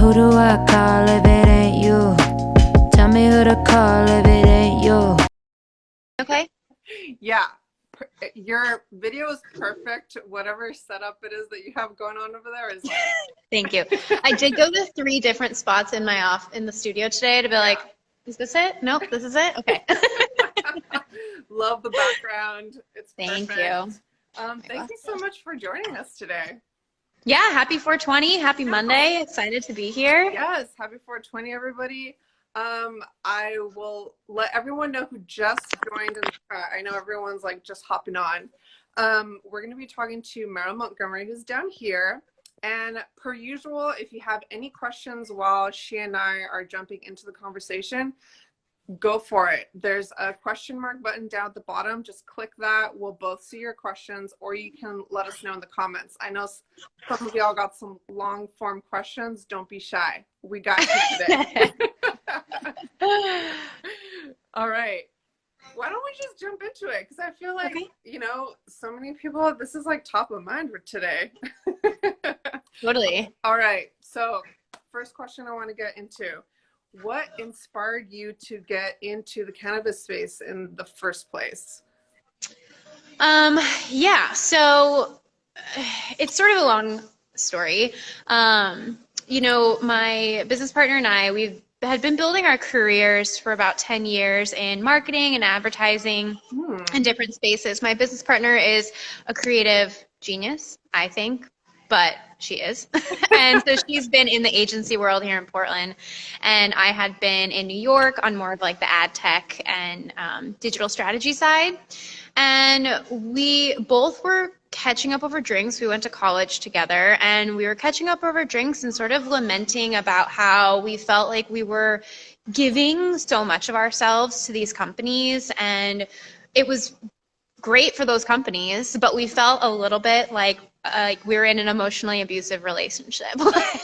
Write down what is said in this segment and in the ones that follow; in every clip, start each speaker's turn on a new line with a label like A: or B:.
A: Who do I call if it ain't you? Tell me who to call if it ain't you.
B: Okay.
C: Yeah. Your video is perfect. Whatever setup it is that you have going on over there is like...
B: Thank you. I did go to 3 different spots in the studio today to be like, is this it? Nope, this is it? Okay.
C: Love the background. It's
B: Thank
C: perfect.
B: you.
C: Thank you so much for joining us today.
B: Yeah, happy 420. Happy Monday. Excited to be here.
C: Yes, happy 420, everybody. I will let everyone know who just joined in the chat. I know everyone's like just hopping on. We're going to be talking to Meryl Montgomery, who's down here. And per usual, if you have any questions while she and I are jumping into the conversation, go for it. There's a question mark button down at the bottom. Just click that. We'll both see your questions, or you can let us know in the comments. I know some of y'all got some long form questions. Don't be shy. We got you today. All right. Why don't we just jump into it? Because I feel like, you know, so many people, this is like top of mind for today.
B: Totally.
C: All right. So first question I want to get into. What inspired you to get into the cannabis space in the first place?
B: Yeah, so it's sort of a long story. You know, my business partner and I, we had been building our careers for about 10 years in marketing and advertising in different spaces. My business partner is a creative genius, I think, but she is. And so she's been in the agency world here in Portland, and I had been in New York on more of like the ad tech and digital strategy side. And we both were catching up over drinks. We went to college together, and we were catching up over drinks and sort of lamenting about how we felt like we were giving so much of ourselves to these companies, and it was great for those companies, but we felt a little bit like we were in an emotionally abusive relationship.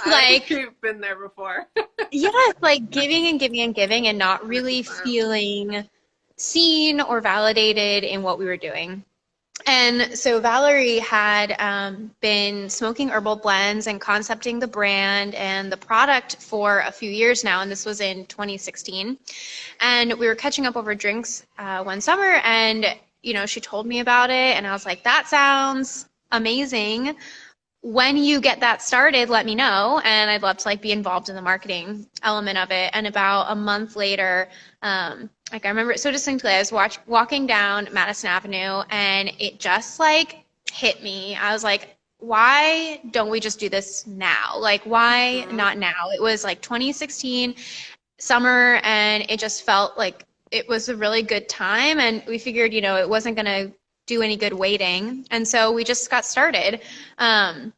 B: Like,
C: I've been there before.
B: yes, like giving and giving and giving and not really feeling seen or validated in what we were doing. And so Valerie had been smoking herbal blends and concepting the brand and the product for a few years now, and this was in 2016. And we were catching up over drinks one summer, and you know, she told me about it, and I was like, that sounds amazing. When you get that started, let me know, and I'd love to like be involved in the marketing element of it. And about a month later, like I remember it so distinctly, I was walking down Madison Avenue, and it just like hit me. I was like, why don't we just do this now? Like, why not now? It was like 2016 summer, and it just felt like it was a really good time, and we figured, you know, it wasn't going to do any good waiting. And so we just got started. And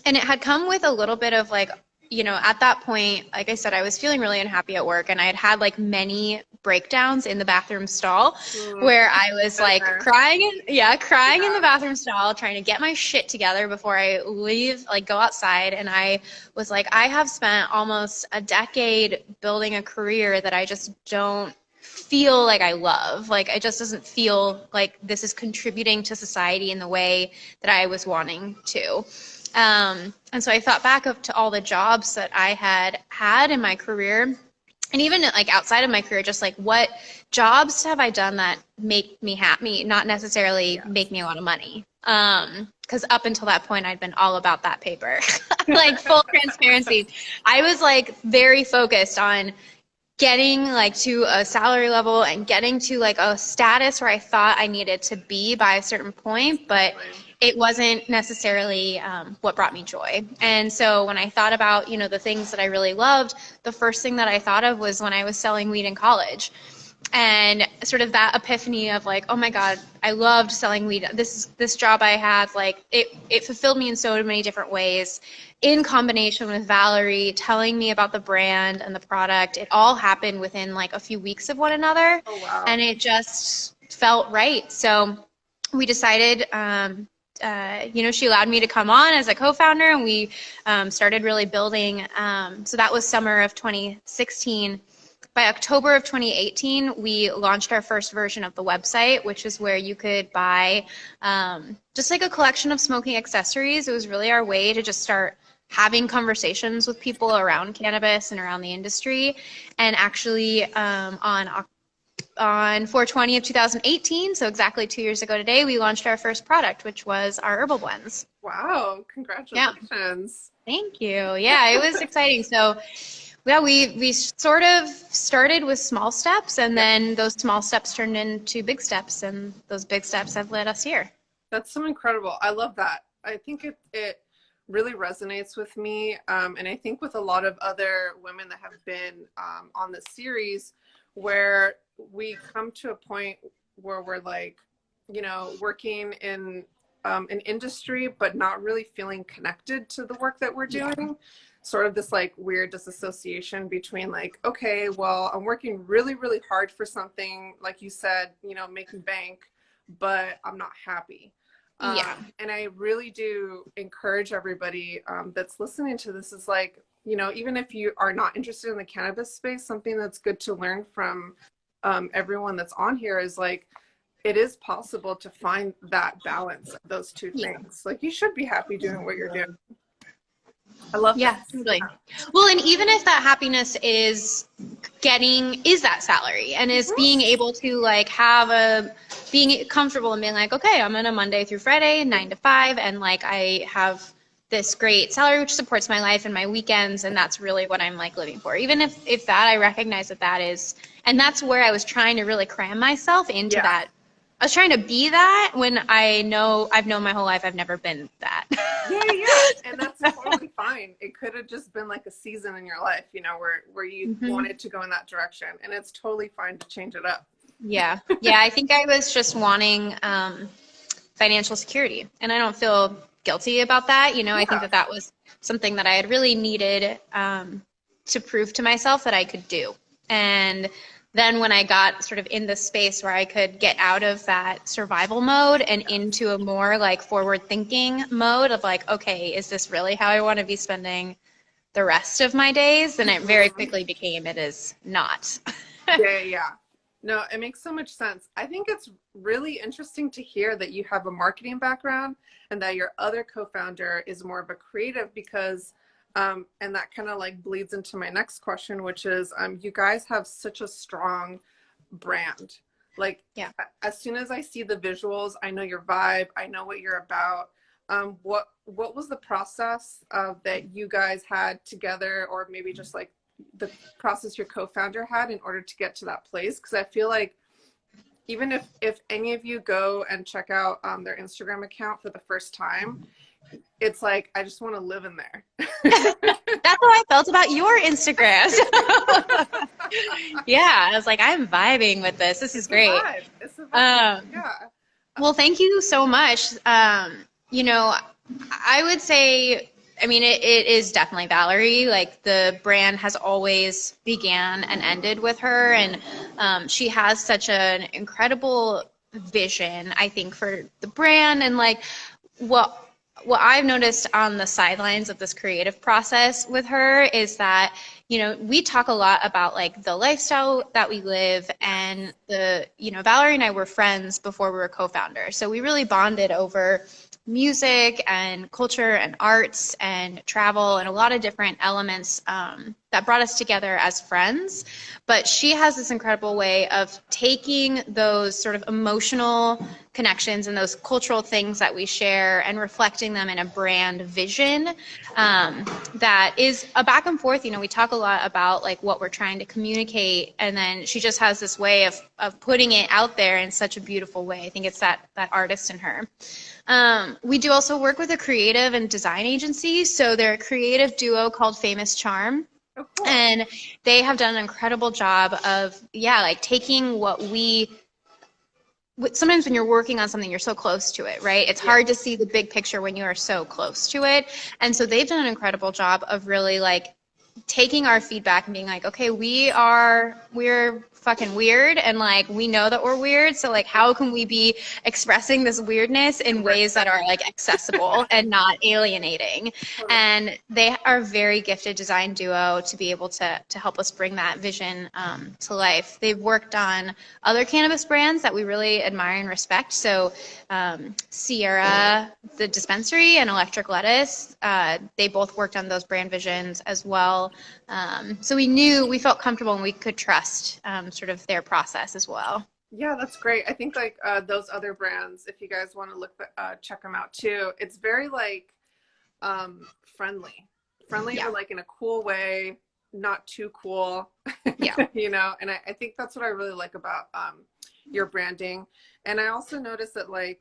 B: it had come with a little bit of like, you know, at that point, like I said, I was feeling really unhappy at work, and I had had like many breakdowns in the bathroom stall where I was like crying in the bathroom stall, trying to get my shit together before I leave, like go outside. And I was like, I have spent almost a decade building a career that I just don't feel like I love. Like, it just doesn't feel like this is contributing to society in the way that I was wanting to. And so I thought back up to all the jobs that I had in my career, and even like outside of my career, just like what jobs have I done that make me happy, not necessarily make me a lot of money. Because up until that point, I'd been all about that paper. Like, full transparency. I was like very focused on getting like to a salary level and getting to like a status where I thought I needed to be by a certain point, but it wasn't necessarily what brought me joy. And so when I thought about, you know, the things that I really loved, the first thing that I thought of was when I was selling weed in college. And sort of that epiphany of like, oh my God, I loved selling weed. This job I had, like it fulfilled me in so many different ways. In combination with Valerie telling me about the brand and the product, it all happened within like a few weeks of one another.
C: Oh, wow.
B: And it just felt right. So we decided, you know, she allowed me to come on as a co-founder, and we started really building. So that was summer of 2016. By October of 2018, we launched our first version of the website, which is where you could buy just like a collection of smoking accessories. It was really our way to just start having conversations with people around cannabis and around the industry. And actually on 4/20 of 2018, so exactly 2 years ago today, we launched our first product, which was our herbal blends.
C: Wow, congratulations.
B: Yeah. Thank you. Yeah, it was exciting. So yeah, we sort of started with small steps, and then those small steps turned into big steps, and those big steps have led us here.
C: That's so incredible. I love that. I think it really resonates with me, and I think with a lot of other women that have been on this series, where we come to a point where we're like, you know, working in an industry, but not really feeling connected to the work that we're doing. Yeah. Sort of this like weird disassociation between like, okay, well, I'm working really, really hard for something, like you said, you know, making bank, but I'm not happy. And I really do encourage everybody that's listening to this is like, you know, even if you are not interested in the cannabis space, something that's good to learn from everyone that's on here is like, it is possible to find that balance of those two things. Like you should be happy doing what you're doing. I love that.
B: Totally. Well, and even if that happiness is that salary and is being able to like being comfortable and being like, okay, I'm in a Monday through Friday, 9 to 5. And like, I have this great salary, which supports my life and my weekends. And that's really what I'm like living for. Even if that, I recognize that is, and that's where I was trying to really cram myself into that. I was trying to be that when I've known my whole life I've never been that.
C: Yeah. And that's totally fine. It could have just been like a season in your life, you know, where you wanted to go in that direction. And it's totally fine to change it up.
B: Yeah. I think I was just wanting financial security. And I don't feel guilty about that. You know, I think that was something that I had really needed to prove to myself that I could do. And then when I got sort of in the space where I could get out of that survival mode and into a more like forward thinking mode of like, okay, is this really how I want to be spending the rest of my days? Then it very quickly became, it is not.
C: Yeah. No, it makes so much sense. I think it's really interesting to hear that you have a marketing background and that your other co-founder is more of a creative because and that kind of like bleeds into my next question, which is you guys have such a strong brand. Like as soon as I see the visuals, I know your vibe, I know what you're about. What was the process that you guys had together, or maybe just like the process your co-founder had in order to get to that place? Because I feel like even if any of you go and check out their Instagram account for the first time, it's like, I just want to live in there.
B: That's how I felt about your Instagram. I was like, I'm vibing with this. This is great.
C: It's a vibe.
B: Well, thank you so much. You know, I would say, I mean, it is definitely Valerie. Like the brand has always began and ended with her. And she has such an incredible vision, I think, for the brand. And like what I've noticed on the sidelines of this creative process with her is that, you know, we talk a lot about like the lifestyle that we live, and Valerie and I were friends before we were co-founders. So we really bonded over music and culture and arts and travel and a lot of different elements that brought us together as friends. But she has this incredible way of taking those sort of emotional connections and those cultural things that we share and reflecting them in a brand vision that is a back and forth. You know, we talk a lot about like what we're trying to communicate, and then she just has this way of putting it out there in such a beautiful way. I think it's that artist in her. We do also work with a creative and design agency. So they're a creative duo called Famous Charm.
C: Oh, cool.
B: And they have done an incredible job of, like taking sometimes when you're working on something, you're so close to it, right? It's hard to see the big picture when you are so close to it. And so they've done an incredible job of really like taking our feedback and being like, okay, we're fucking weird, and like we know that we're weird, so like how can we be expressing this weirdness in ways that are like accessible and not alienating? And they are a very gifted design duo to be able to help us bring that vision to life. They've worked on other cannabis brands that we really admire and respect. So Sierra, the dispensary, and Electric Lettuce, they both worked on those brand visions as well. So we felt comfortable and we could trust sort of their process as well.
C: Yeah, that's great. I think like those other brands, if you guys want to look, check them out too. It's very like friendly,
B: Yeah.
C: but like in a cool way, not too cool.
B: Yeah.
C: You know, and I think that's what I really like about your branding. And I also noticed that like,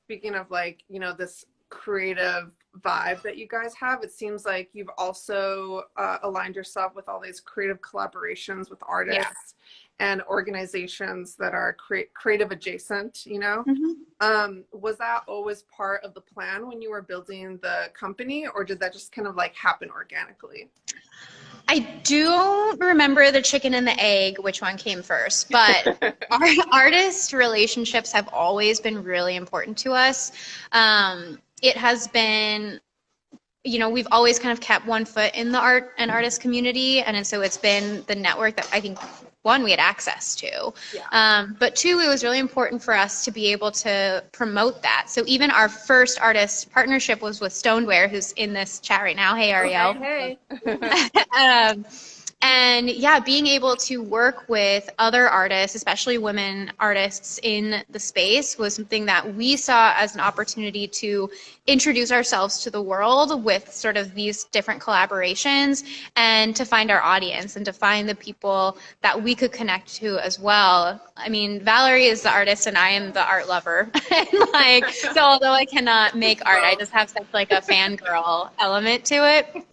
C: speaking of like, you know, this creative vibe that you guys have, it seems like you've also aligned yourself with all these creative collaborations with artists and organizations that are creative adjacent, you know. Was that always part of the plan when you were building the company, or did that just kind of like happen organically?
B: I don't remember the chicken and the egg, which one came first, but our artist relationships have always been really important to us. It has been, you know, we've always kind of kept one foot in the art and artist community. And so it's been the network that I think, one, we had access to.
C: Yeah.
B: But two, it was really important for us to be able to promote that. So even our first artist partnership was with Stoneware, who's in this chat right now. Hey, Ariel.
C: Hey.
B: And yeah, being able to work with other artists, especially women artists in the space, was something that we saw as an opportunity to introduce ourselves to the world with sort of these different collaborations, and to find our audience and to find the people that we could connect to as well. I mean, Valerie is the artist and I am the art lover. And like, so although I cannot make art, I just have such like a fangirl element to it.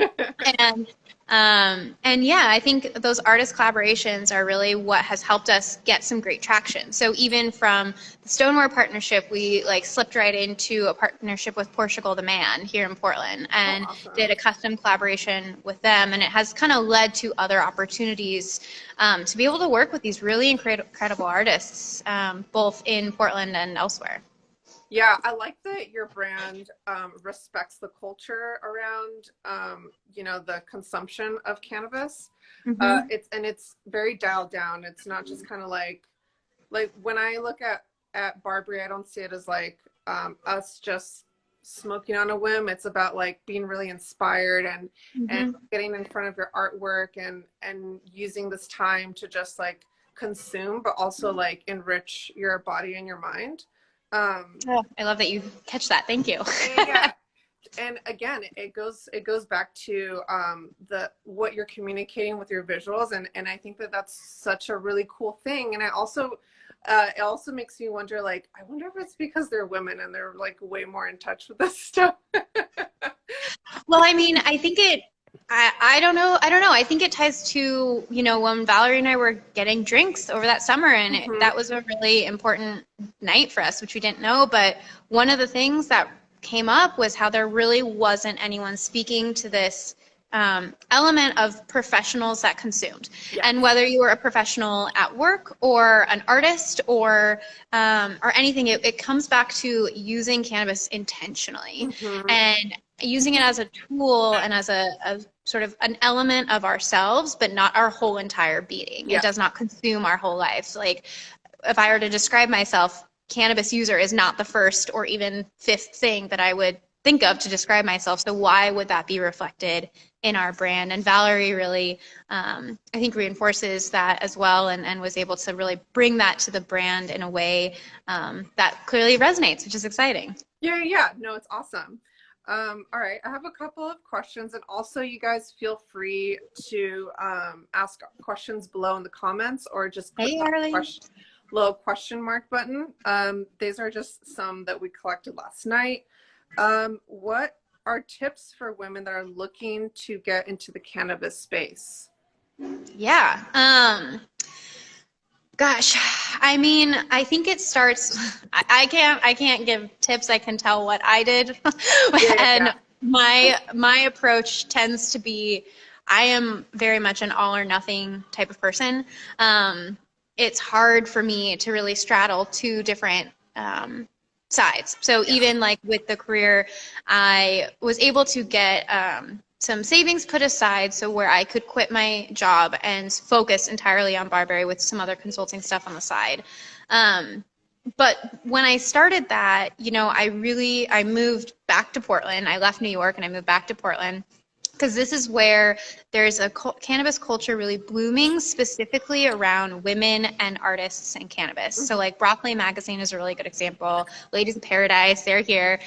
B: And yeah, I think those artist collaborations are really what has helped us get some great traction. So even from the Stoneware partnership, we like slipped right into a partnership with Portugal the Man here in Portland, and did a custom collaboration with them. And it has kind of led to other opportunities to be able to work with these really incredible artists, both in Portland and elsewhere.
C: Yeah, I like that your brand respects the culture around, you know, the consumption of cannabis. It's very dialed down. It's not just kind of like when I look at Barbari, I don't see it as like us just smoking on a whim. It's about like being really inspired and getting in front of your artwork and using this time to just like consume, but also like enrich your body and your mind.
B: Oh, I love that you catch that. Thank you.
C: Yeah. And again, it goes back to what you're communicating with your visuals, and I think that that's such a really cool thing. And I also it also makes me wonder, like, I wonder if it's because they're women and they're like way more in touch with this stuff.
B: Well, I mean, I think I don't know. I think it ties to, you know, when Valerie and I were getting drinks over that summer, and that was a really important night for us, which we didn't know. But one of the things that came up was how there really wasn't anyone speaking to this element of professionals that consumed.
C: Yes.
B: And whether you were a professional at work or an artist or anything, it comes back to using cannabis intentionally and using it as a tool and as a sort of an element of ourselves, but not our whole entire being. It does not consume our whole lives. Like, if I were to describe myself, cannabis user is not the first or even fifth thing that I would think of to describe myself. So why would that be reflected in our brand? And Valerie really, I think, reinforces that as well, and was able to really bring that to the brand in a way that clearly resonates, which is exciting.
C: Yeah. No, it's awesome. All right, I have a couple of questions, and also you guys feel free to ask questions below in the comments, or just click the little question mark button. These are just some that we collected last night. What are tips for women that are looking to get into the cannabis space?
B: Yeah. Gosh, I mean, I think it starts, I can't give tips. I can tell what I did. And my approach tends to be, I am very much an all or nothing type of person. It's hard for me to really straddle two different sides. So even like with the career, I was able to get some savings put aside so where I could quit my job and focus entirely on Barbari with some other consulting stuff on the side. But when I started that, you know, I moved back to Portland. I left New York and I moved back to Portland because this is where there's a cannabis culture really blooming, specifically around women and artists and cannabis. So like Broccoli Magazine is a really good example. Ladies of Paradise, they're here.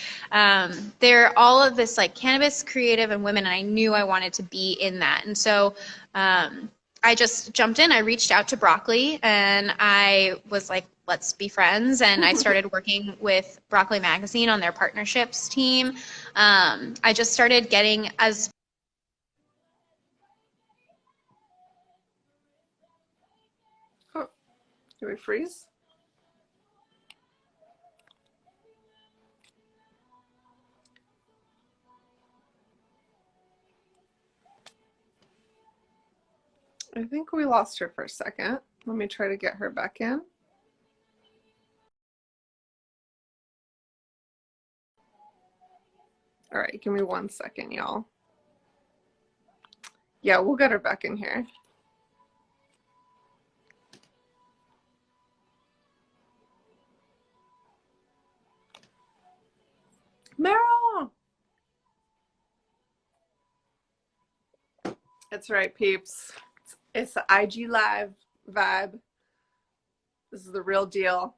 B: They're all of this like cannabis creative and women, and I knew I wanted to be in that. And so I just jumped in. I reached out to Broccoli and I was like, let's be friends. And I started working with Broccoli Magazine on their partnerships team. I just started getting as
C: Can we freeze? I think we lost her for a second. Let me try to get her back in. All right, give me 1 second, y'all. Yeah, we'll get her back in here. Meryl! That's right, peeps. It's the IG Live vibe. This is the real deal.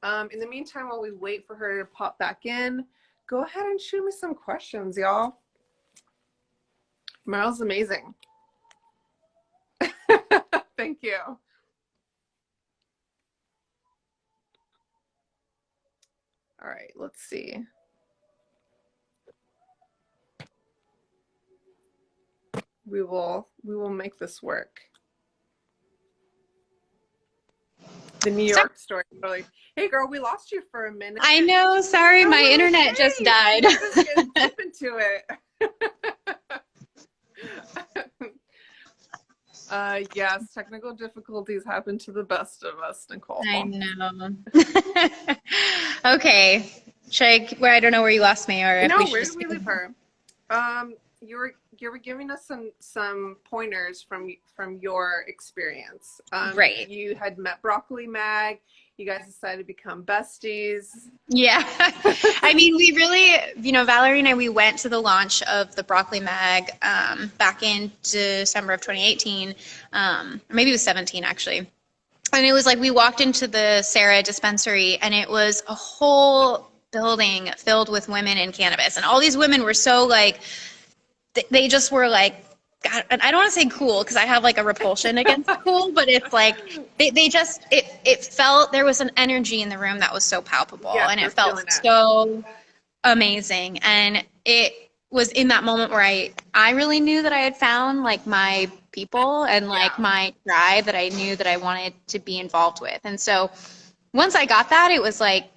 C: In the meantime, while we wait for her to pop back in, go ahead and shoot me some questions, y'all. Meryl's amazing. Thank you. All right, let's see. We will make this work. The New York story. Really. Hey girl, we lost you for a minute.
B: I know, sorry, my internet just died.
C: Just get deep into it. Yes, technical difficulties happen to the best of us, Nicole.
B: I know. Okay. I don't know where you lost me, or if
C: No,
B: we should
C: where
B: just
C: did we leave her? You were giving us some pointers from your experience.
B: Right.
C: You had met Broccoli Mag. You guys decided to become besties.
B: Yeah. I mean, we really, you know, Valerie and I, we went to the launch of the Broccoli Mag back in December of 2018. Or maybe it was 17 actually. And it was like we walked into the Sarah dispensary and it was a whole building filled with women in cannabis. And all these women were so like, they just were like, God, and I don't want to say cool because I have like a repulsion against cool, but it's like they just it felt there was an energy in the room that was so palpable,
C: Yeah,
B: and it felt so amazing. And it was in that moment where I really knew that I had found like my people and like my tribe that I knew that I wanted to be involved with. And so once I got that, it was like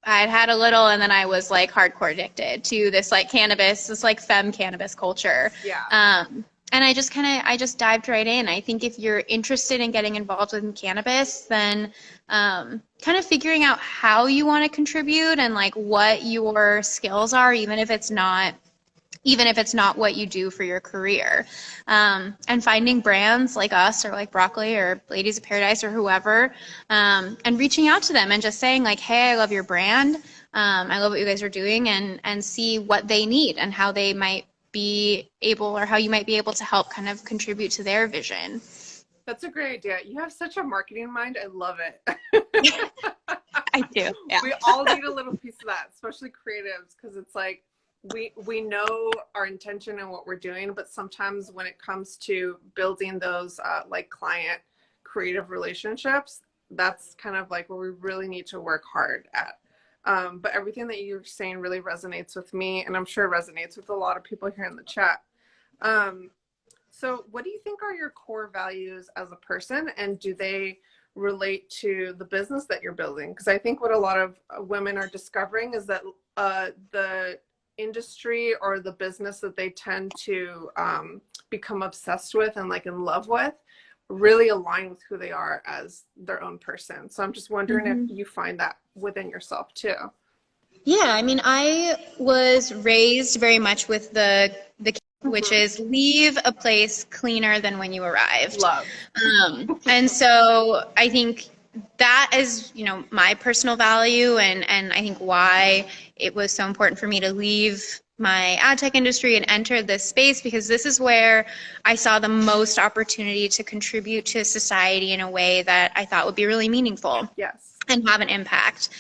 B: I'd had a little, and then I was like hardcore addicted to this like cannabis, this like femme cannabis culture.
C: Yeah.
B: And I just dived right in. I think if you're interested in getting involved with cannabis, then kind of figuring out how you want to contribute and like what your skills are, even if it's not what you do for your career, and finding brands like us or like Broccoli or Ladies of Paradise or whoever, and reaching out to them and just saying like, hey, I love your brand. I love what you guys are doing, and see what they need and how they might be able, or how you might be able to help kind of contribute to their vision.
C: That's a great idea. You have such a marketing mind. I love it.
B: I do. Yeah.
C: We all need a little piece of that, especially creatives, because it's like we know our intention and what we're doing, but sometimes when it comes to building those like client creative relationships, that's kind of like where we really need to work hard at. But everything that you're saying really resonates with me, and I'm sure resonates with a lot of people here in the chat. So what do you think are your core values as a person, and do they relate to the business that you're building? Because I think what a lot of women are discovering is that the industry or the business that they tend to become obsessed with and like in love with really align with who they are as their own person. So I'm just wondering if you find that within yourself too.
B: Yeah, I mean, I was raised very much with the which is leave a place cleaner than when you arrived.
C: Love.
B: And so I think that is, you know, my personal value, and I think why it was so important for me to leave my ad tech industry and enter this space, because this is where I saw the most opportunity to contribute to society in a way that I thought would be really meaningful.
C: Yes.
B: And have an impact.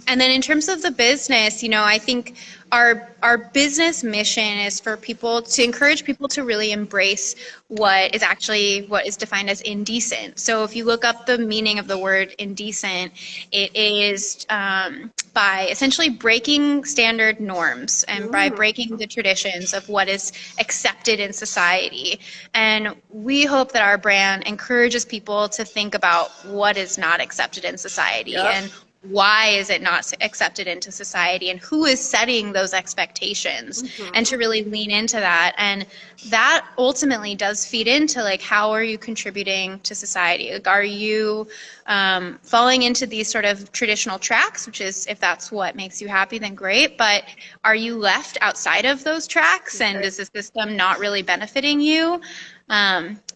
B: And then in terms of the business, you know, I think our business mission is for people to encourage people to really embrace what is defined as indecent. So if you look up the meaning of the word indecent, it is by essentially breaking standard norms and by breaking the traditions of what is accepted in society. And we hope that our brand encourages people to think about what is not accepted in society and why is it not accepted into society, and who is setting those expectations, and to really lean into that. And that ultimately does feed into like, how are you contributing to society? Like, are you falling into these sort of traditional tracks, which is, if that's what makes you happy, then great. But are you left outside of those tracks, and is the system not really benefiting you?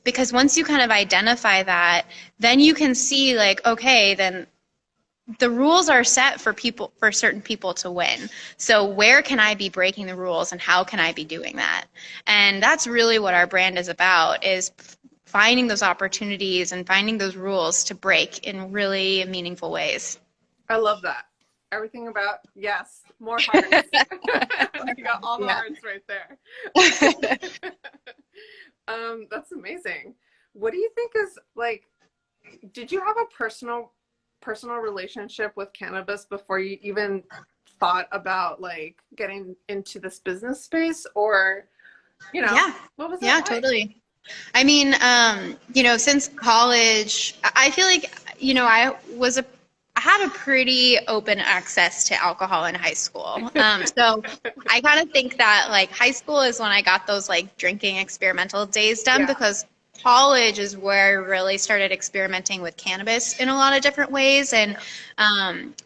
B: Because once you kind of identify that, then you can see like, okay, then the rules are set for certain people to win. So where can I be breaking the rules, and how can I be doing that? And that's really what our brand is about, is finding those opportunities and finding those rules to break in really meaningful ways.
C: I love that. Everything about, yes, more hearts. You got all the hearts right there. That's amazing. What do you think is like, did you have a personal relationship with cannabis before you even thought about like getting into this business space, or, you know, what was that like?
B: Totally. I mean, you know, since college, I feel like, you know, I had a pretty open access to alcohol in high school. So I kind of think that like high school is when I got those like drinking experimental days done, because college is where I really started experimenting with cannabis in a lot of different ways. And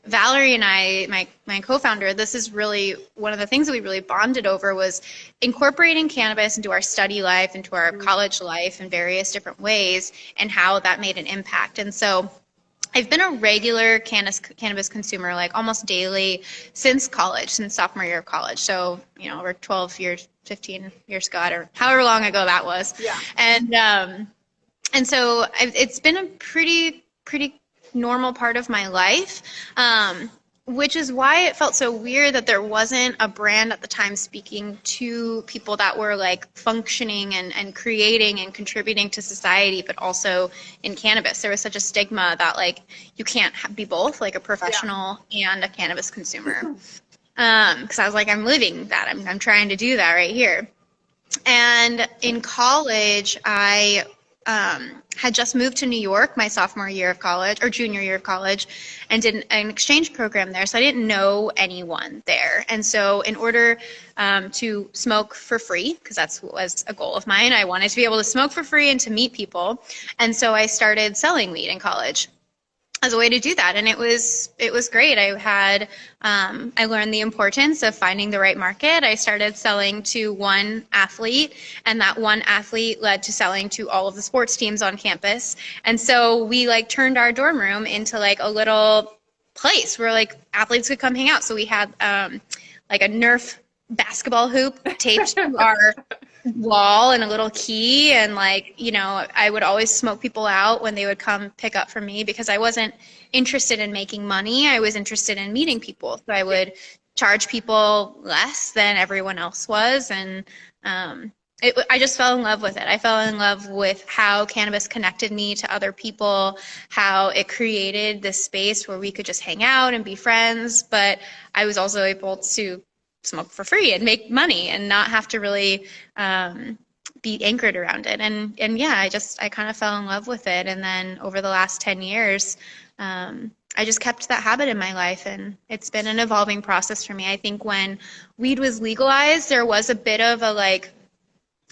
B: Valerie and I, my co-founder, this is really one of the things that we really bonded over, was incorporating cannabis into our study life, into our college life in various different ways, and how that made an impact. And so I've been a regular cannabis consumer, like almost daily, since college, since sophomore year of college. So, you know, over 12 years, 15 years ago, or however long ago that was. Yeah. And so it's been a pretty normal part of my life, which is why it felt so weird that there wasn't a brand at the time speaking to people that were like functioning and creating and contributing to society, but also in cannabis. There was such a stigma that like you can't be both, like a professional and a cannabis consumer. Because I was like, I'm living that. I'm trying to do that right here. And in college, I had just moved to New York my sophomore year of college, or junior year of college, and did an exchange program there. So I didn't know anyone there. And so in order to smoke for free, because that was a goal of mine, I wanted to be able to smoke for free and to meet people. And so I started selling weed in college as a way to do that. And it was great. I learned the importance of finding the right market. I started selling to one athlete, and that one athlete led to selling to all of the sports teams on campus. And so we like turned our dorm room into like a little place where like athletes could come hang out. So we had like a Nerf basketball hoop taped to our wall and a little key, and like, you know, I would always smoke people out when they would come pick up from me, because I wasn't interested in making money. I was interested in meeting people. So I would charge people less than everyone else was, and I just fell in love with it. I fell in love with how cannabis connected me to other people, how it created this space where we could just hang out and be friends, but I was also able to smoke for free and make money and not have to really be anchored around it. And yeah, I kind of fell in love with it. And then over the last 10 years, I just kept that habit in my life, and it's been an evolving process for me. I think when weed was legalized, there was a bit of a like,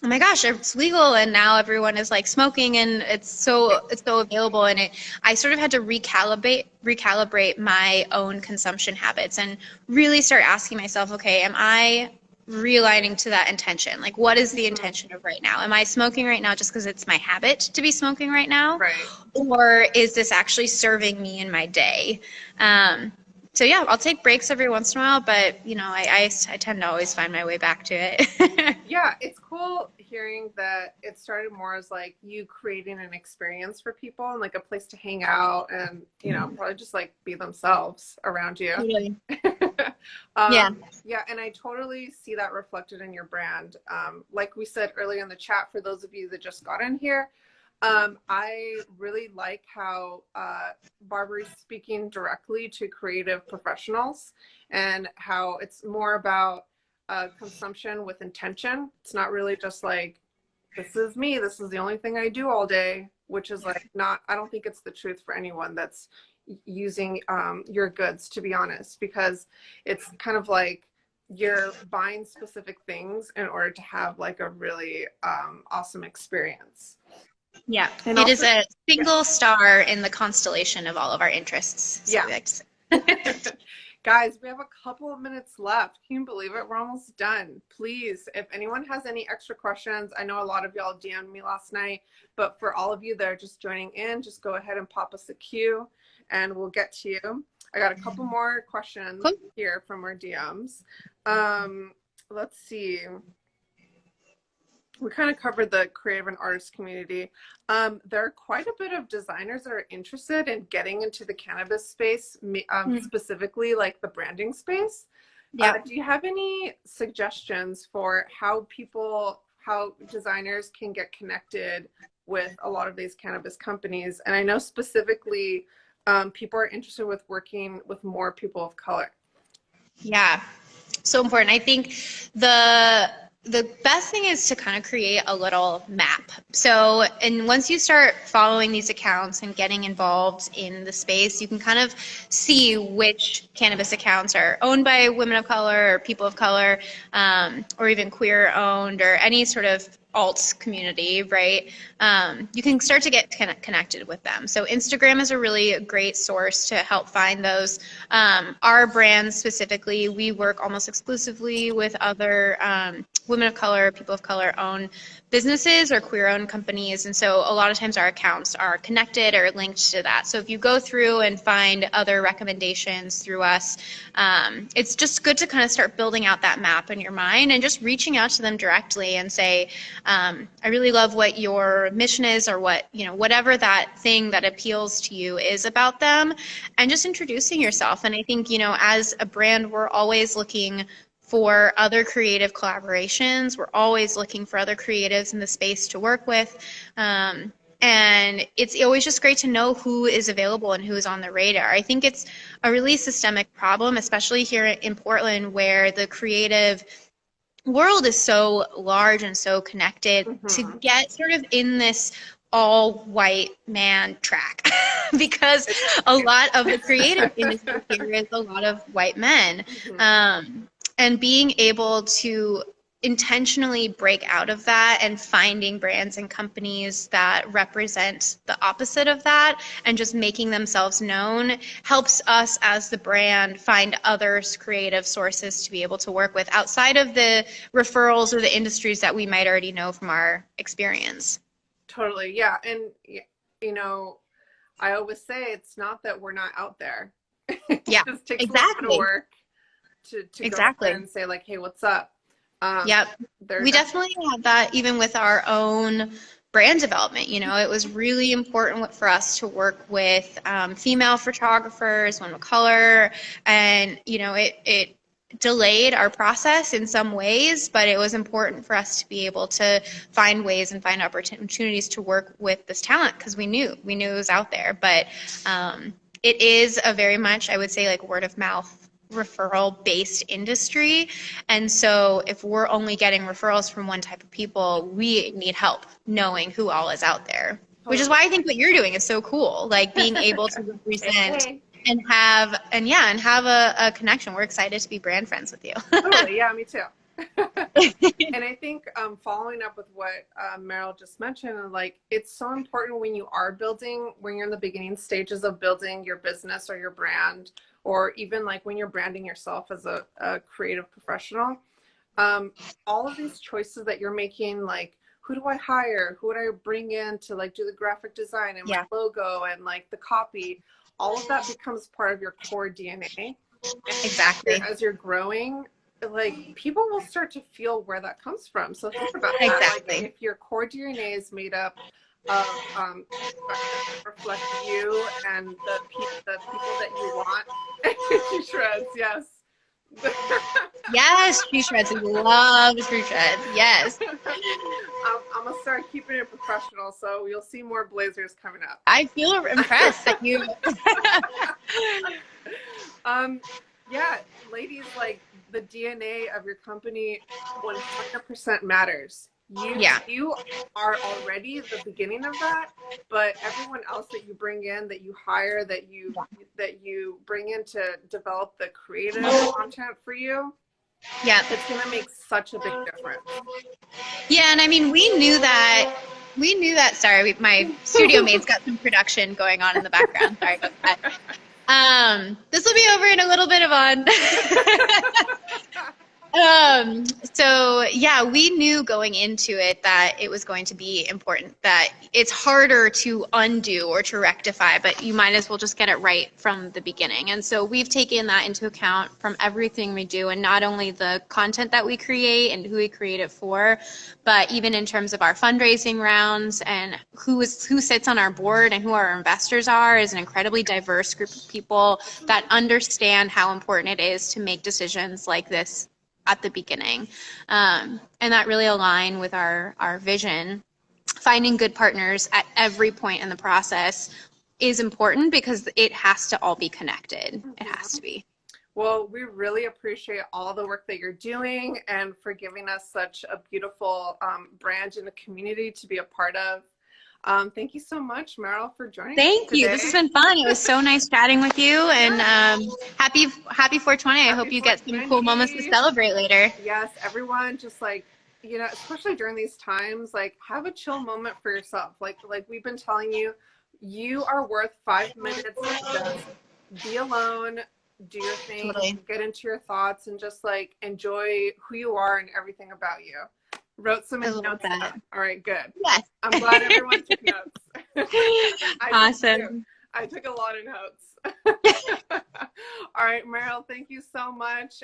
B: oh my gosh, it's legal and now everyone is like smoking and it's so available, and I sort of had to recalibrate my own consumption habits and really start asking myself, okay, am I realigning to that intention? Like, what is the intention of right now? Am I smoking right now just because it's my habit to be smoking right now?
C: Right.
B: Or is this actually serving me in my day? So yeah, I'll take breaks every once in a while, but I tend to always find my way back to it.
C: Yeah, it's cool hearing that it started more as like you creating an experience for people and like a place to hang out and probably just like be themselves around you.
B: Totally.
C: Yeah, and I totally see that reflected in your brand. Like we said earlier in the chat, for those of you that just got in here, I really like how Barbari's speaking directly to creative professionals and how it's more about consumption with intention. It's not really just like, this is me, this is the only thing I do all day, which is like I don't think it's the truth for anyone that's using your goods, to be honest, because it's kind of like you're buying specific things in order to have like a really awesome experience.
B: Yeah,
C: and
B: it
C: also,
B: is a single star in the constellation of all of our interests. So
C: yeah. Guys, we have a couple of minutes left. Can you believe it? We're almost done. Please, if anyone has any extra questions, I know a lot of y'all DM'd me last night, but for all of you that are just joining in, just go ahead and pop us a cue and we'll get to you. I got a couple more questions here from our DMs. Let's see. We kind of covered the creative and artist community. There are quite a bit of designers that are interested in getting into the cannabis space, specifically like the branding space.
B: Yeah.
C: Do you have any suggestions for how designers can get connected with a lot of these cannabis companies? And I know specifically people are interested with working with more people of color.
B: Yeah, so important. I think the best thing is to kind of create a little map. So, and once you start following these accounts and getting involved in the space, you can kind of see which cannabis accounts are owned by women of color or people of color, or even queer owned, or any sort of alt community, right? You can start to get connected with them. So Instagram is a really great source to help find those. Our brand specifically, we work almost exclusively with other women of color, people of color owned businesses or queer owned companies. And so a lot of times our accounts are connected or linked to that. So if you go through and find other recommendations through us, it's just good to kind of start building out that map in your mind and just reaching out to them directly and say, I really love what your mission is, or what, whatever that thing that appeals to you is about them, and just introducing yourself. And I think, as a brand, we're always looking for other creative collaborations. We're always looking for other creatives in the space to work with. And it's always just great to know who is available and who is on the radar. I think it's a really systemic problem, especially here in Portland, where the creative world is so large and so connected, to get sort of in this all white man track because a lot of the creative industry here is a lot of white men. And being able to intentionally break out of that and finding brands and companies that represent the opposite of that and just making themselves known helps us as the brand find other creative sources to be able to work with outside of the referrals or the industries that we might already know from our experience. Totally.
C: Yeah. And, I always say it's not that we're not out there.
B: Yeah,
C: just takes
B: exactly.
C: a lot of work to
B: exactly.
C: go and say like, hey, what's up?
B: Yep. We definitely had that even with our own brand development. It was really important for us to work with female photographers, women of color, and, it delayed our process in some ways, but it was important for us to be able to find ways and find opportunities to work with this talent, because we knew it was out there. But it is a very much, I would say, like word of mouth referral based industry. And so if we're only getting referrals from one type of people, we need help knowing who all is out there, which is why I think what you're doing is so cool. Like being able to represent and have a connection. We're excited to be brand friends with you.
C: Totally. Yeah, me too. And I think following up with what Meryl just mentioned, like it's so important when you're in the beginning stages of building your business or your brand, or even like when you're branding yourself as a creative professional, all of these choices that you're making, like who do I hire, who would I bring in to like do the graphic design and my logo and like the copy, all of that becomes part of your core DNA.
B: Exactly.
C: As you're growing, like people will start to feel where that comes from. So think about that.
B: Exactly.
C: Like if your core DNA is made up of reflect you and the people that you want to shreds, yes.
B: Yes, tree shreds. We love tree shreds. Yes.
C: I'm gonna start keeping it professional, so you'll see more blazers coming up.
B: I feel impressed that you.
C: Yeah, ladies, like the DNA of your company 100% matters. You are already the beginning of that, but everyone else that you bring in, that you hire, that you bring in to develop the creative content for you, it's gonna make such a big difference.
B: Yeah, and I mean, we knew that. Sorry, my studio mate's got some production going on in the background. Sorry about that. This will be over in a little bit, Yvonne. So yeah, we knew going into it that it was going to be important, that it's harder to undo or to rectify, but you might as well just get it right from the beginning. And so we've taken that into account from everything we do, and not only the content that we create and who we create it for, but even in terms of our fundraising rounds and who sits on our board and who our investors are, is an incredibly diverse group of people that understand how important it is to make decisions like this at the beginning, and that really align with our vision. Finding good partners at every point in the process is important because it has to all be connected. It has to be.
C: Well, we really appreciate all the work that you're doing and for giving us such a beautiful brand in the community to be a part of. Thank you so much, Meryl, for joining us
B: Thank you.
C: today.
B: This has been fun. It was so nice chatting with you, and happy 420. I hope you get some cool moments to celebrate later.
C: Yes, everyone, just like, you know, especially during these times, like have a chill moment for yourself. Like we've been telling you, you are worth 5 minutes to just be alone, do your thing, get into your thoughts, and just like enjoy who you are and everything about you. Wrote some notes down. All right, good.
B: Yes.
C: I'm glad everyone took notes.
B: Awesome.
C: I took a lot of notes. All right, Meryl, thank you so much.